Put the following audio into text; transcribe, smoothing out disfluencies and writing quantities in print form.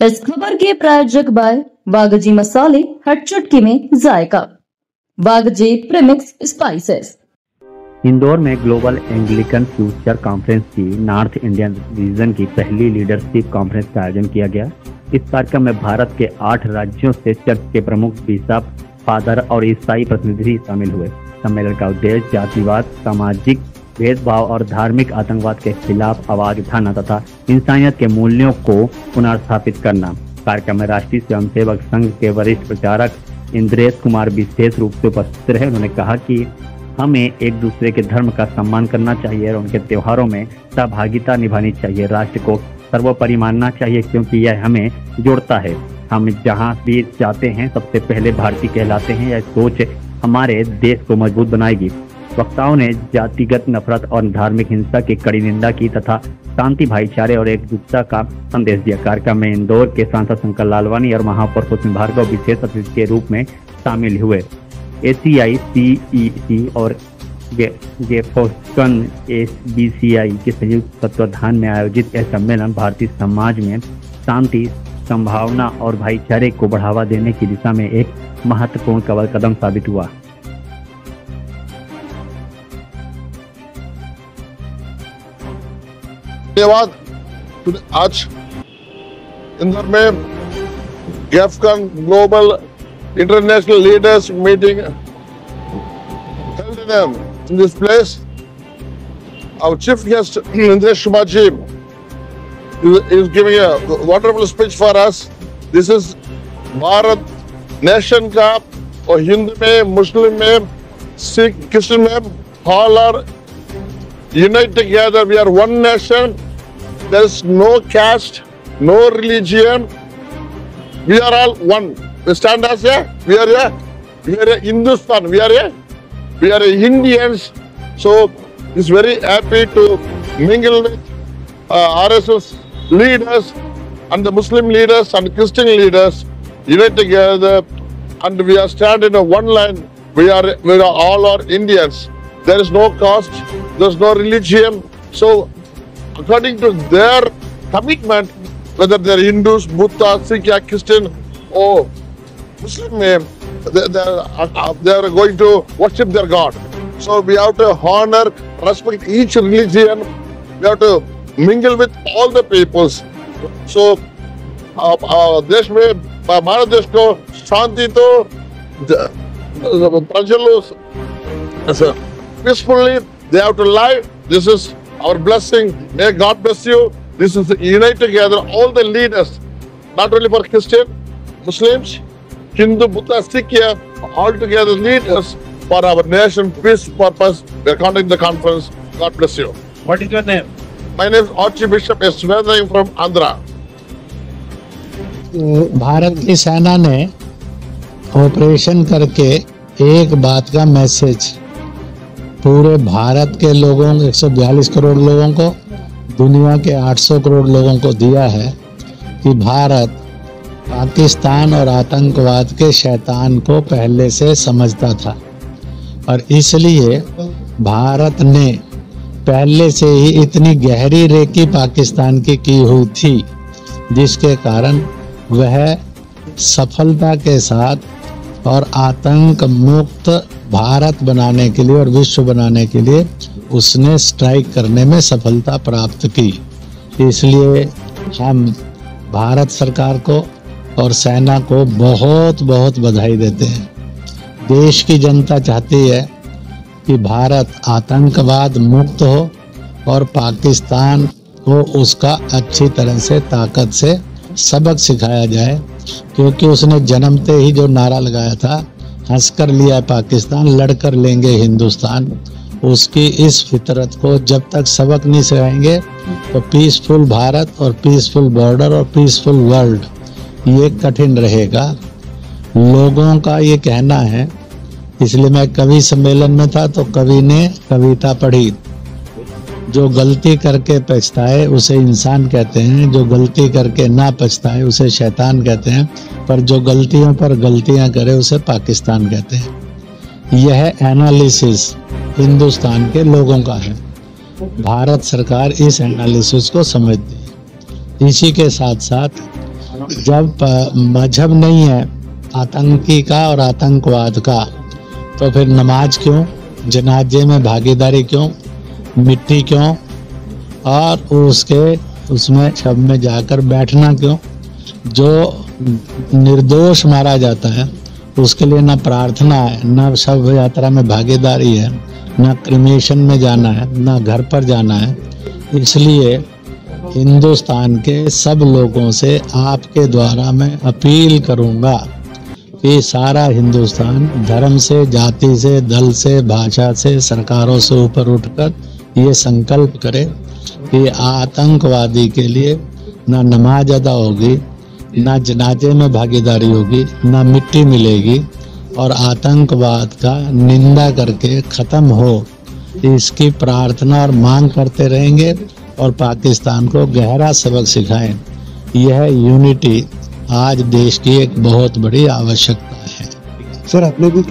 इस खबर के प्रायोजक बाय वागजी मसाले, हर चुटकी में जायका, वागजी प्रीमिक्स स्पाइसेस। इंदौर में ग्लोबल एंग्लिकन फ्यूचर कॉन्फ्रेंस की नॉर्थ इंडियन रीजन की पहली लीडरशिप कॉन्फ्रेंस का आयोजन किया गया। इस कार्यक्रम में भारत के 8 राज्यों से चर्च के प्रमुख बिशप, फादर और ईसाई प्रतिनिधि शामिल हुए। सम्मेलन का उद्देश्य जातिवाद, सामाजिक भेदभाव और धार्मिक आतंकवाद के खिलाफ आवाज उठाना तथा इंसानियत के मूल्यों को पुनर्स्थापित करना। कार्यक्रम में राष्ट्रीय स्वयंसेवक संघ के वरिष्ठ प्रचारक इंद्रेश कुमार विशेष रूप से उपस्थित रहे। उन्होंने कहा कि हमें एक दूसरे के धर्म का सम्मान करना चाहिए और उनके त्योहारों में सहभागिता निभानी चाहिए। राष्ट्र को सर्वोपरि मानना चाहिए क्योंकि यह हमें जोड़ता है। हम जहां भी जाते हैं सबसे पहले भारतीय कहलाते हैं। यह सोच हमारे देश को मजबूत बनाएगी। वक्ताओं ने जातिगत नफरत और धार्मिक हिंसा की कड़ी निंदा की तथा शांति, भाईचारे और एकजुटता का संदेश दिया। कार्यक्रम में इंदौर के सांसद शंकर लालवानी और महापौर कुसुम भार्गव विशेष अतिथि के रूप में शामिल हुए। ACI, CEC और गेफोस्कन SBCI के संयुक्त तत्वाधान में आयोजित यह सम्मेलन भारतीय समाज में शांति, संभावना और भाईचारे को बढ़ावा देने की दिशा में एक महत्वपूर्ण कदम साबित हुआ। धन्यवाद। आज इंदौर में गेफकन global international leaders meeting held in this place. Our chief guest Indresh Kumar ji is giving a wonderful speech for us. This is Bharat nation का, और हिंदू में, मुस्लिम में, सिख, क्रिश्चियन में, all are united together. We are one nation. There is no caste, no religion. We are all one. We stand as we are a Hindustan. We are a Indians. So it's very happy to mingle with RSS leaders and the Muslim leaders and Christian leaders unite together, and we are standing in a one line. We are all are Indians. There is no caste, there is no religion. So according to their commitment, whether they are Hindus, Buddha, Sikh, Christian or Muslim, they are going to worship their God. So we have to honor, respect each religion. We have to mingle with all the peoples. So देश में, भारत देश को शांति तो प्रजలు peacefully they have to live. This is our blessing. May God bless you. This is unite together all the leaders, not only for Christian, Muslims, Hindu, Buddha, Sikh, all together leaders for our nation peace purpose. We are conducting the conference. God bless you. What is your name? My name is Archbishop S. Vedai from Andhra. Bharat की सेना ने operation करके एक बात का message पूरे भारत के लोगों, 142 करोड़ लोगों को, दुनिया के 800 करोड़ लोगों को दिया है कि भारत पाकिस्तान और आतंकवाद के शैतान को पहले से समझता था, और इसलिए भारत ने पहले से ही इतनी गहरी रेकी पाकिस्तान की हुई थी, जिसके कारण वह सफलता के साथ और आतंक मुक्त भारत बनाने के लिए और विश्व बनाने के लिए उसने स्ट्राइक करने में सफलता प्राप्त की। इसलिए हम भारत सरकार को और सेना को बहुत बहुत बधाई देते हैं। देश की जनता चाहती है कि भारत आतंकवाद मुक्त हो और पाकिस्तान को उसका अच्छी तरह से ताकत से सबक सिखाया जाए, क्योंकि उसने जन्मते ही जो नारा लगाया था, हंसकर लिया पाकिस्तान, लड़कर लेंगे हिंदुस्तान, उसकी इस फितरत को जब तक सबक नहीं सिखाएंगे तो पीसफुल भारत और पीसफुल बॉर्डर और पीसफुल वर्ल्ड ये कठिन रहेगा। लोगों का ये कहना है, इसलिए मैं कवि सम्मेलन में था तो कवि ने कविता पढ़ी, जो गलती करके पछताए उसे इंसान कहते हैं, जो गलती करके ना पछताए उसे शैतान कहते हैं, पर जो गलतियों पर गलतियां करे उसे पाकिस्तान कहते हैं। यह एनालिसिस हिंदुस्तान के लोगों का है। भारत सरकार इस एनालिसिस को समझती है। इसी के साथ साथ जब मजहब नहीं है आतंकी का और आतंकवाद का, तो फिर नमाज क्यों, जनाजे में भागीदारी क्यों, मिट्टी क्यों, और उसमें शब में जाकर बैठना क्यों? जो निर्दोष मारा जाता है उसके लिए ना प्रार्थना है, ना शव यात्रा में भागीदारी है, ना क्रिमेशन में जाना है, ना घर पर जाना है। इसलिए हिंदुस्तान के सब लोगों से आपके द्वारा मैं अपील करूंगा कि सारा हिंदुस्तान धर्म से, जाति से, दल से, भाषा से, सरकारों से ऊपर उठकर ये संकल्प करे कि आतंकवादी के लिए ना नमाज अदा होगी, ना जनाजे में भागीदारी होगी, ना मिट्टी मिलेगी, और आतंकवाद का निंदा करके ख़त्म हो, इसकी प्रार्थना और मांग करते रहेंगे और पाकिस्तान को गहरा सबक सिखाएं। यह यूनिटी आज देश की एक बहुत बड़ी आवश्यकता है। सर, आपने भी